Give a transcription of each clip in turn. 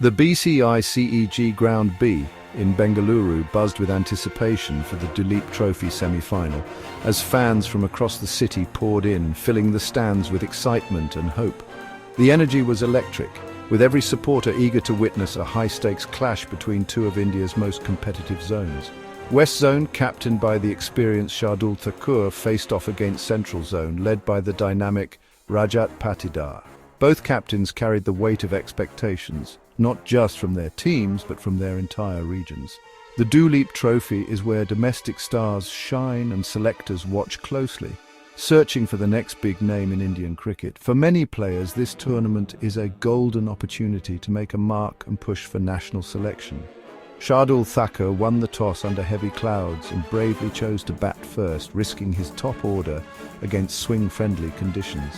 The BCI-CEG Ground B in Bengaluru buzzed with anticipation for the Duleep Trophy semi-final, as fans from across the city poured in, filling the stands with excitement and hope. The energy was electric, with every supporter eager to witness a high-stakes clash between two of India's most competitive zones. West Zone, captained by the experienced Yash Thakur, faced off against Central Zone, led by the dynamic Rajat Patidar. Both captains carried the weight of expectations, not just from their teams, but from their entire regions. The Duleep Trophy is where domestic stars shine and selectors watch closely, searching for the next big name in Indian cricket. For many players, this tournament is a golden opportunity to make a mark and push for national selection. Yash Thakur won the toss under heavy clouds and bravely chose to bat first, risking his top order against swing-friendly conditions.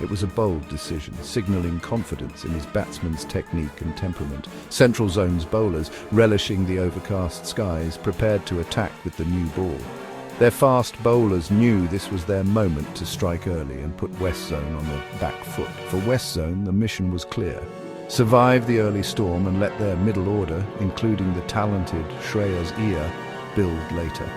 It was a bold decision, signalling confidence in his batsman's technique and temperament. Central Zone's bowlers, relishing the overcast skies, prepared to attack with the new ball. Their fast bowlers knew this was their moment to strike early and put West Zone on the back foot. For West Zone, the mission was clear: survive the early storm and let their middle order, including the talented Shreyas Iyer, build later.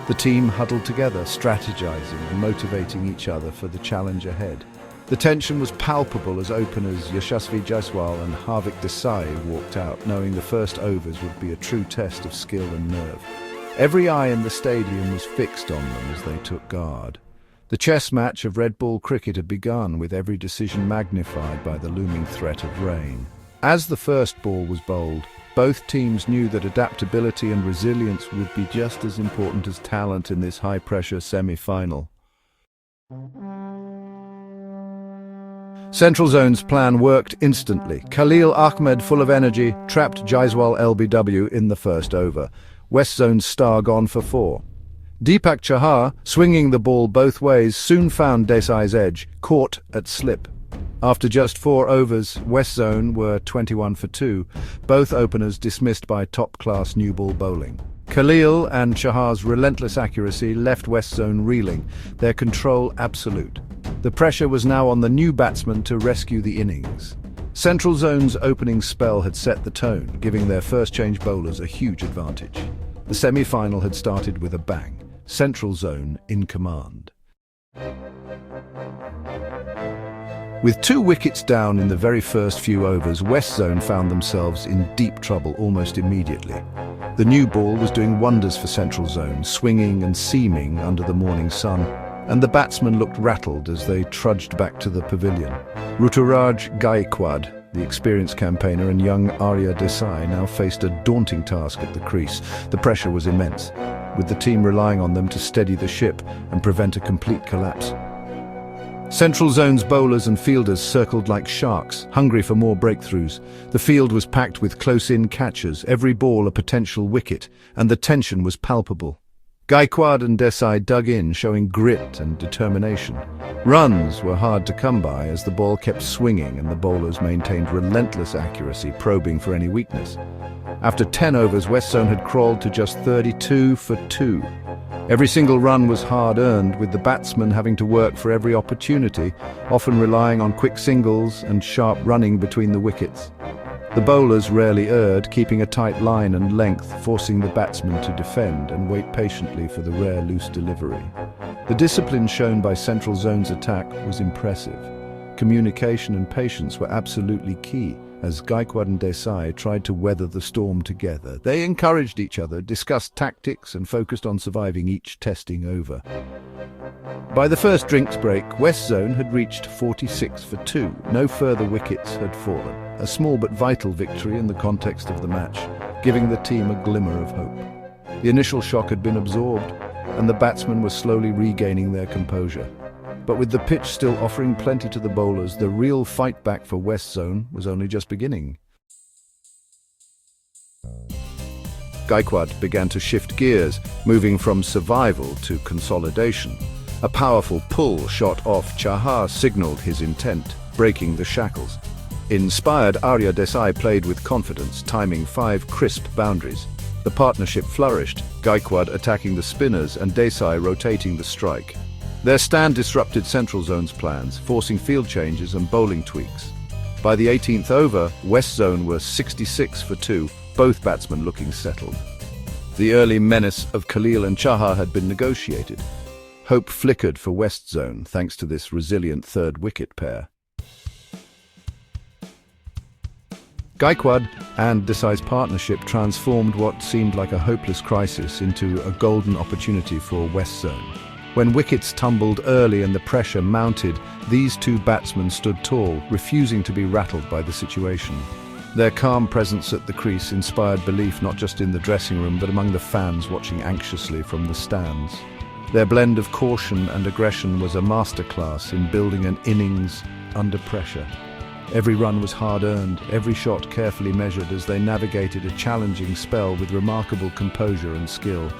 The team huddled together, strategizing and motivating each other for the challenge ahead. The tension was palpable as openers Yashasvi Jaiswal and Harsh Desai walked out, knowing the first overs would be a true test of skill and nerve. Every eye in the stadium was fixed on them as they took guard. The chess match of red ball cricket had begun, with every decision magnified by the looming threat of rain. As the first ball was bowled, both teams knew that adaptability and resilience would be just as important as talent in this high-pressure semi-final. Central Zone's plan worked instantly. Khalil Ahmed, full of energy, trapped Jaiswal LBW in the first over. West Zone's star gone for 4. Deepak Chahar, swinging the ball both ways, soon found Desai's edge, caught at slip. After just 4 overs, West Zone were 21 for 2, both openers dismissed by top-class new ball bowling. Khalil and Chahar's relentless accuracy left West Zone reeling, their control absolute. The pressure was now on the new batsman to rescue the innings. Central Zone's opening spell had set the tone, giving their first-change bowlers a huge advantage. The semi-final had started with a bang, Central Zone in command. With 2 wickets down in the very first few overs, West Zone found themselves in deep trouble almost immediately. The new ball was doing wonders for Central Zone, swinging and seaming under the morning sun, and the batsmen looked rattled as they trudged back to the pavilion. Ruturaj Gaikwad, the experienced campaigner, and young Arya Desai now faced a daunting task at the crease. The pressure was immense, with the team relying on them to steady the ship and prevent a complete collapse. Central Zone's bowlers and fielders circled like sharks, hungry for more breakthroughs. The field was packed with close-in catchers, every ball a potential wicket, and the tension was palpable. Gaikwad and Desai dug in, showing grit and determination. Runs were hard to come by as the ball kept swinging and the bowlers maintained relentless accuracy, probing for any weakness. After 10 overs, West Zone had crawled to just 32 for 2. Every single run was hard-earned, with the batsmen having to work for every opportunity, often relying on quick singles and sharp running between the wickets. The bowlers rarely erred, keeping a tight line and length, forcing the batsmen to defend and wait patiently for the rare loose delivery. The discipline shown by Central Zone's attack was impressive. Communication and patience were absolutely key, as Gaikwad and Desai tried to weather the storm together. They encouraged each other, discussed tactics, and focused on surviving each testing over. By the first drinks break, West Zone had reached 46 for 2. No further wickets had fallen. A small but vital victory in the context of the match, giving the team a glimmer of hope. The initial shock had been absorbed, and the batsmen were slowly regaining their composure. But with the pitch still offering plenty to the bowlers, the real fight back for West Zone was only just beginning. Gaikwad began to shift gears, moving from survival to consolidation. A powerful pull shot off Chahar signaled his intent, breaking the shackles. Inspired, Arya Desai played with confidence, timing 5 crisp boundaries. The partnership flourished, Gaikwad attacking the spinners and Desai rotating the strike. Their stand disrupted Central Zone's plans, forcing field changes and bowling tweaks. By the 18th over, West Zone were 66 for 2, both batsmen looking settled. The early menace of Khalil and Chahar had been negotiated. Hope flickered for West Zone thanks to this resilient third wicket pair. Gaikwad and Desai's partnership transformed what seemed like a hopeless crisis into a golden opportunity for West Zone. When wickets tumbled early and the pressure mounted, these two batsmen stood tall, refusing to be rattled by the situation. Their calm presence at the crease inspired belief not just in the dressing room but among the fans watching anxiously from the stands. Their blend of caution and aggression was a masterclass in building an innings under pressure. Every run was hard-earned, every shot carefully measured as they navigated a challenging spell with remarkable composure and skill.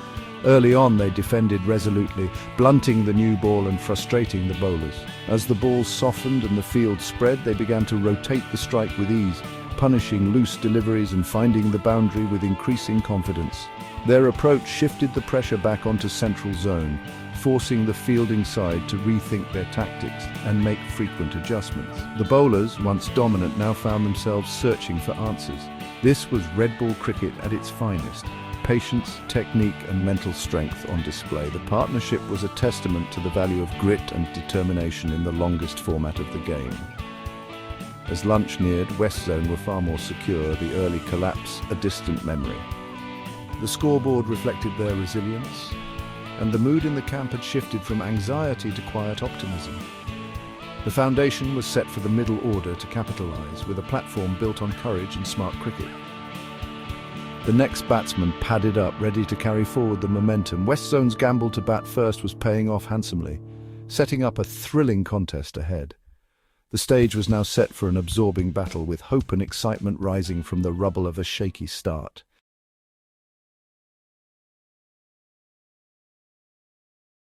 Early on they defended resolutely, blunting the new ball and frustrating the bowlers. As the ball softened and the field spread, they began to rotate the strike with ease, punishing loose deliveries and finding the boundary with increasing confidence. Their approach shifted the pressure back onto central zone, forcing the fielding side to rethink their tactics and make frequent adjustments. The bowlers, once dominant, now found themselves searching for answers. This was red ball cricket at its finest. Patience, technique and mental strength on display. The partnership was a testament to the value of grit and determination in the longest format of the game. As lunch neared, West Zone were far more secure, the early collapse a distant memory. The scoreboard reflected their resilience, and the mood in the camp had shifted from anxiety to quiet optimism. The foundation was set for the middle order to capitalise, with a platform built on courage and smart cricket. The next batsman padded up, ready to carry forward the momentum. West Zone's gamble to bat first was paying off handsomely, setting up a thrilling contest ahead. The stage was now set for an absorbing battle, with hope and excitement rising from the rubble of a shaky start.